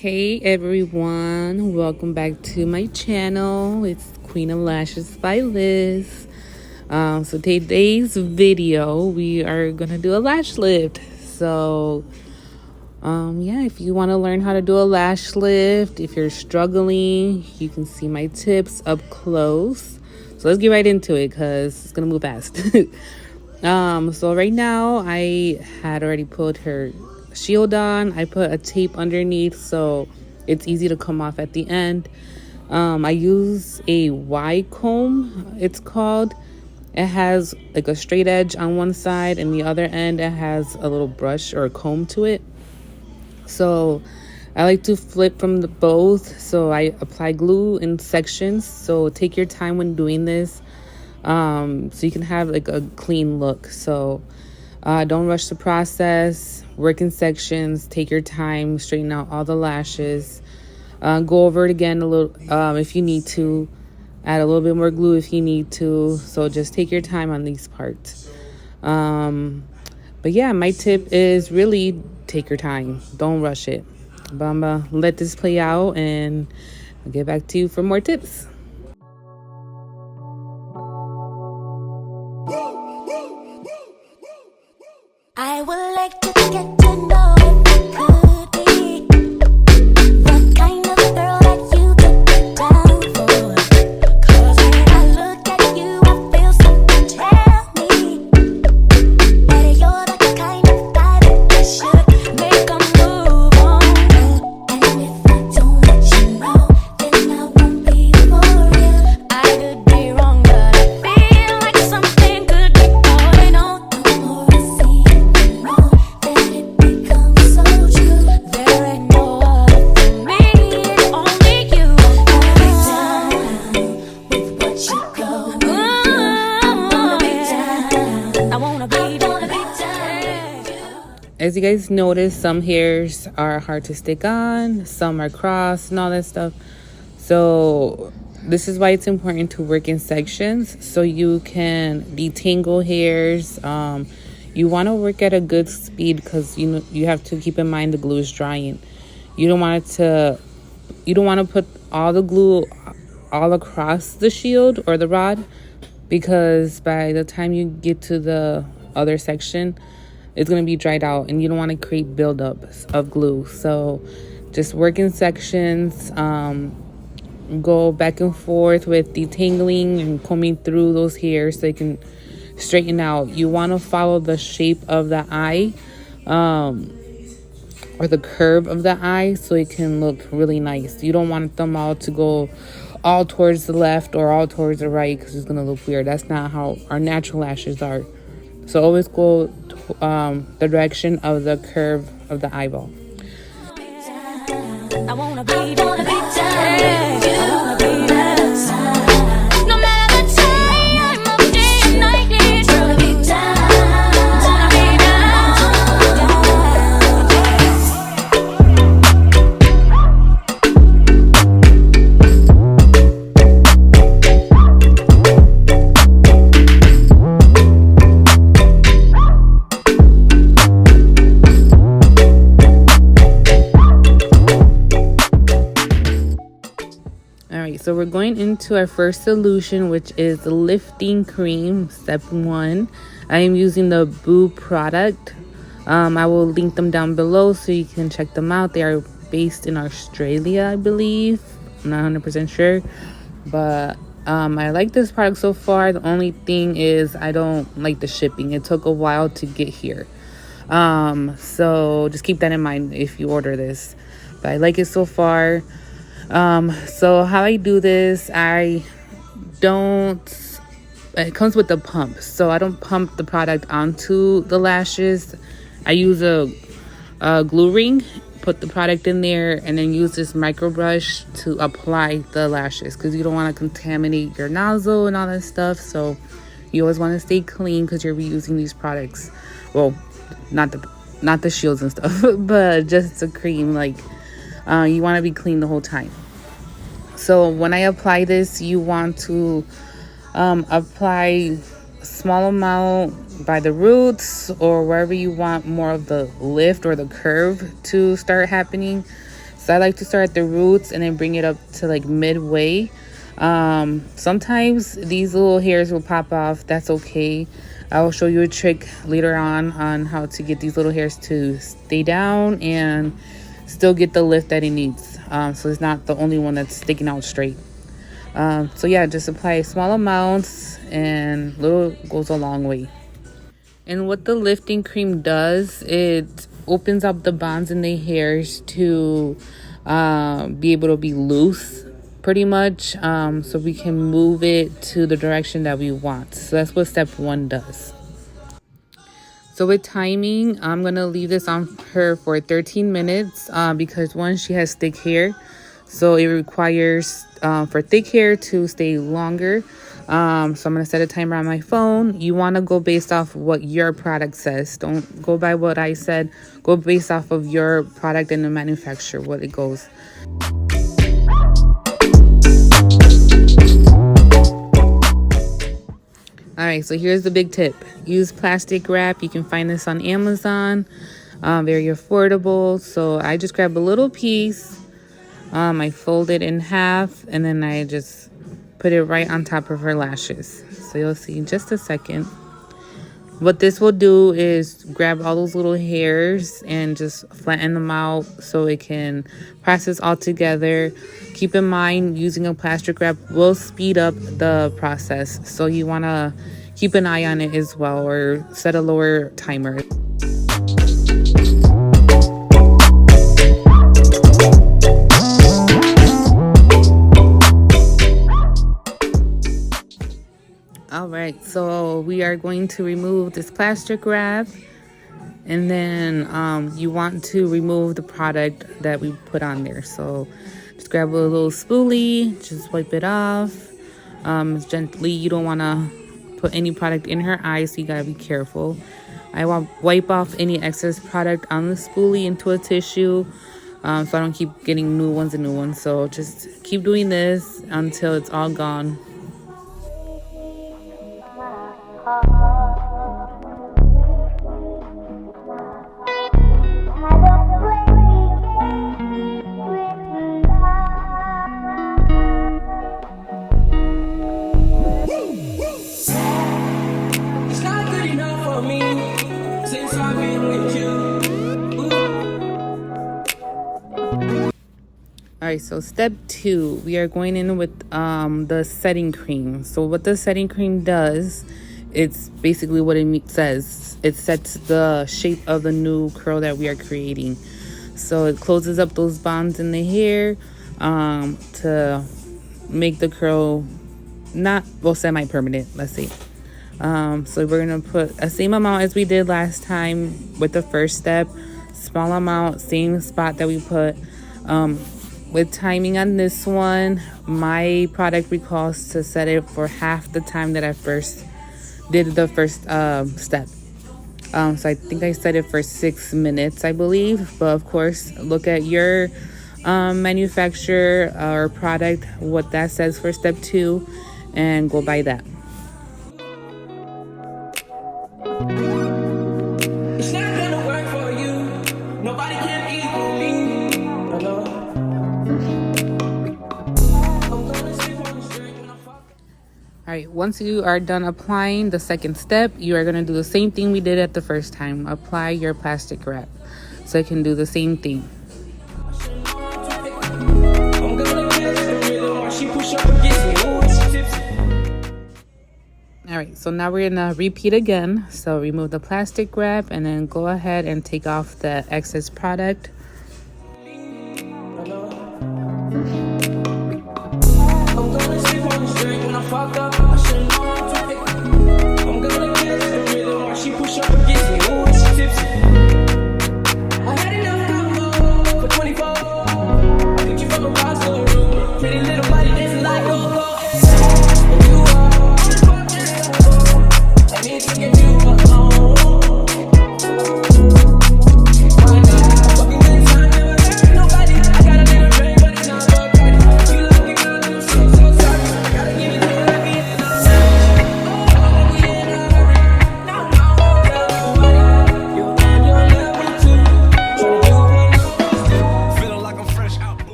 Hey everyone, welcome back to my channel. It's Queen of Lashes by Liz. So today's video, we are gonna do a lash lift. So yeah, if you want to learn how to do a lash lift, if you're struggling, you can see my tips up close. So let's get right into it because it's gonna move fast. So right now I had already put her shield on. I put a tape underneath so it's easy to come off at the end. I use a Y comb, it's called. It has like a straight edge on one side, and the other end it has a little brush or a comb to it. So I like to flip from the both, so I apply glue in sections. So take your time when doing this, so you can have like a clean look. So don't rush the process. Work in sections. Take your time. Straighten out all the lashes. Go over it again a little if you need to. Add a little bit more glue if you need to. So just take your time on these parts. But yeah, my tip is really take your time. Don't rush it. But I'm gonna let this play out and I'll get back to you for more tips. I would like to get to know if you could be the kind of girl that you could get down for. 'Cause when I look at you, I feel something tell me that you're the kind of guy that I should make a move on. And if I don't let you know, then I won't be for real. I could be wrong, but I feel like something could be going on. The more I see it, the more that it becomes so true. There ain't no other for me, it's only you. I wanna be down with what you go. As you guys notice, some hairs are hard to stick on, some are crossed and all that stuff. So this is why it's important to work in sections so you can detangle hairs. You want to work at a good speed because you have to keep in mind the glue is drying. You don't want to put all the glue all across the shield or the rod, because by the time you get to the other section, it's going to be dried out and you don't want to create buildups of glue. So just work in sections. Go back and forth with detangling and combing through those hairs so they can straighten out. You want to follow the shape of the eye, or the curve of the eye, so it can look really nice. You don't want them all to go all towards the left or all towards the right because it's going to look weird. That's not how our natural lashes are. So always go the direction of the curve of the eyeball. I wanna be down with you. I wanna be down. No matter the time of day and night, it's gonna be down. Wanna be So we're going into our first solution, which is the lifting cream, step 1. I am using the Boo product. I will link them down below so you can check them out. They are based in Australia, I believe. I'm not 100% sure, but I like this product so far. The only thing is I don't like the shipping. It took a while to get here, so just keep that in mind if you order this. But I like it so far. So how I do this, it comes with a pump. So I don't pump the product onto the lashes. I use a glue ring, put the product in there, and then use this micro brush to apply the lashes because you don't want to contaminate your nozzle and all that stuff. So you always want to stay clean because you're reusing these products. Well, not the shields and stuff, but just the cream. Like, you want to be clean the whole time. So when I apply this, you want to apply a small amount by the roots or wherever you want more of the lift or the curve to start happening. So I like to start at the roots and then bring it up to like midway. Sometimes these little hairs will pop off. That's okay. I will show you a trick later on how to get these little hairs to stay down and still get the lift that it needs. So it's not the only one that's sticking out straight. So yeah, just apply small amounts and little goes a long way. And what the lifting cream does, it opens up the bonds in the hairs to be able to be loose pretty much, so we can move it to the direction that we want. So that's what step 1 does. So with timing, I'm gonna leave this on her for 13 minutes because one, she has thick hair, so it requires for thick hair to stay longer. So I'm gonna set a timer on my phone. You want to go based off what your product says. Don't go by what I said. Go based off of your product and the manufacturer, what it goes. All right, so here's the big tip. Use plastic wrap. You can find this on Amazon. Very affordable. So I just grab a little piece. I fold it in half and then I just put it right on top of her lashes. So you'll see in just a second. What this will do is grab all those little hairs and just flatten them out so it can process all together. Keep in mind, using a plastic wrap will speed up the process. So you want to keep an eye on it as well, or set a lower timer. All right, so we are going to remove this plastic wrap, and then you want to remove the product that we put on there. So just grab a little spoolie, just wipe it off gently. You don't want to put any product in her eyes, so you gotta be careful. I wipe off any excess product on the spoolie into a tissue, so I don't keep getting new ones. So just keep doing this until it's all gone. Alright, so step 2, we are going in with the setting cream. So what the setting cream does, it's basically what it says. It sets the shape of the new curl that we are creating. So it closes up those bonds in the hair to make the curl semi-permanent, let's say. So we're gonna put a same amount as we did last time with the first step. Small amount, same spot that we put. With timing on this one, my product recalls to set it for half the time that I first did the first step. So I think I set it for 6 minutes, I believe. But of course, look at your manufacturer or product, what that says for step 2, and go by that. It's not gonna work for you. Nobody can equal me. All right, once you are done applying the second step, you are going to do the same thing we did at the first time. Apply your plastic wrap so it can do the same thing. All right, so now we're going to repeat again. So remove the plastic wrap and then go ahead and take off the excess product.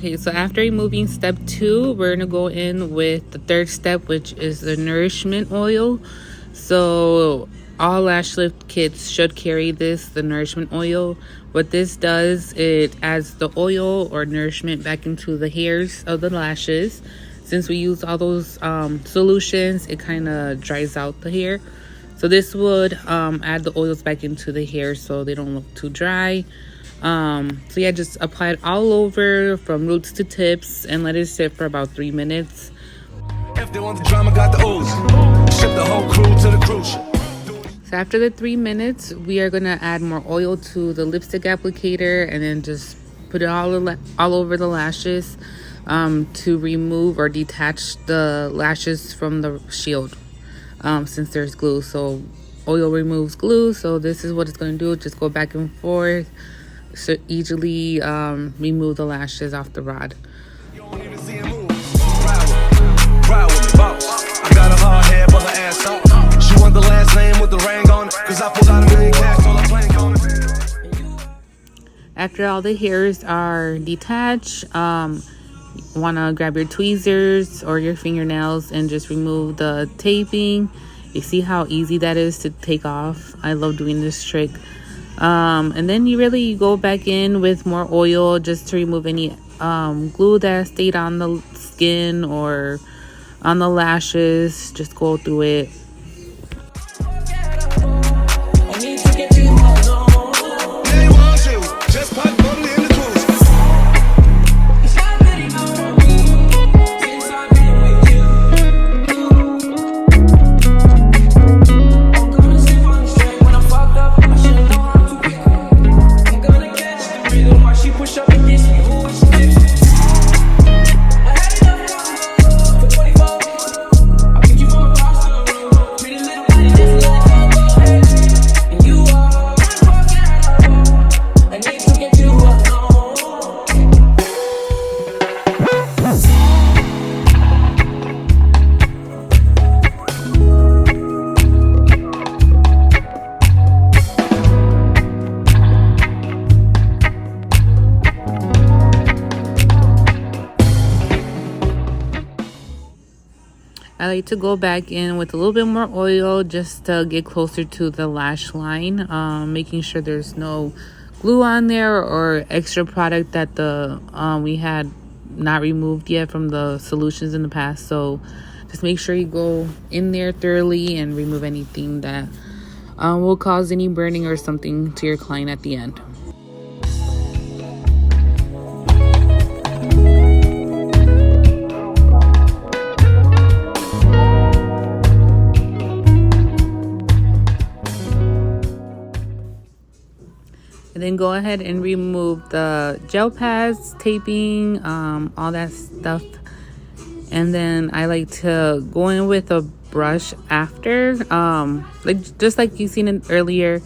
Okay, so after removing step 2, we're gonna go in with the third step, which is the nourishment oil. So all lash lift kits should carry this, the nourishment oil. What this does, it adds the oil or nourishment back into the hairs of the lashes. Since we use all those solutions, it kind of dries out the hair. So this would add the oils back into the hair so they don't look too dry. So yeah, just apply it all over from roots to tips and let it sit for about 3 minutes. If they want the drama, got the ooze. Ship the whole crew to the cruise ship. So after the 3 minutes, we are gonna add more oil to the lipstick applicator and then just put it all over the lashes to remove or detach the lashes from the shield since there's glue. So oil removes glue, so this is what it's gonna do. Just go back and forth. So easily remove the lashes off the rod. You don't even see him move. Ride with me, boss. I got a hard head, but her ass off. She want the last name with the ring on it. Cause I pulled out $1 million cash, so I'm playing on it. After all the hairs are detached, wanna grab your tweezers or your fingernails and just remove the taping. You see how easy that is to take off? I love doing this trick. And then you go back in with more oil just to remove any glue that stayed on the skin or on the lashes. Just go through it. I like to go back in with a little bit more oil just to get closer to the lash line, making sure there's no glue on there or extra product that we had not removed yet from the solutions in the past. So just make sure you go in there thoroughly and remove anything that will cause any burning or something to your client at the end. And then go ahead and remove the gel pads, taping, all that stuff. And then I like to go in with a brush after, just like you seen it earlier.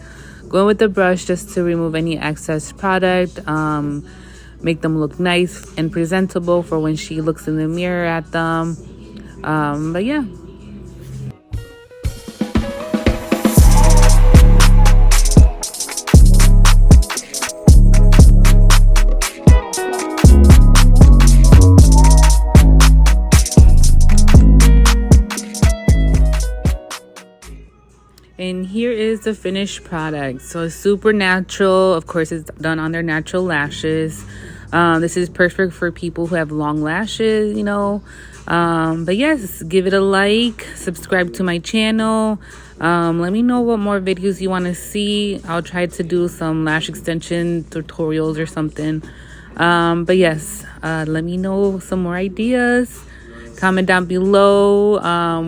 Go in with the brush just to remove any excess product, make them look nice and presentable for when she looks in the mirror at them. But yeah. And here is the finished product. So it's super natural. Of course, it's done on their natural lashes. This is perfect for people who have long lashes, But yes, give it a like, subscribe to my channel. Let me know what more videos you want to see. I'll try to do some lash extension tutorials or something. But yes, let me know some more ideas. Comment down below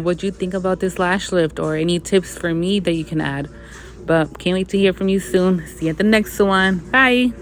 what you think about this lash lift or any tips for me that you can add. But can't wait to hear from you soon. See you at the next one. Bye.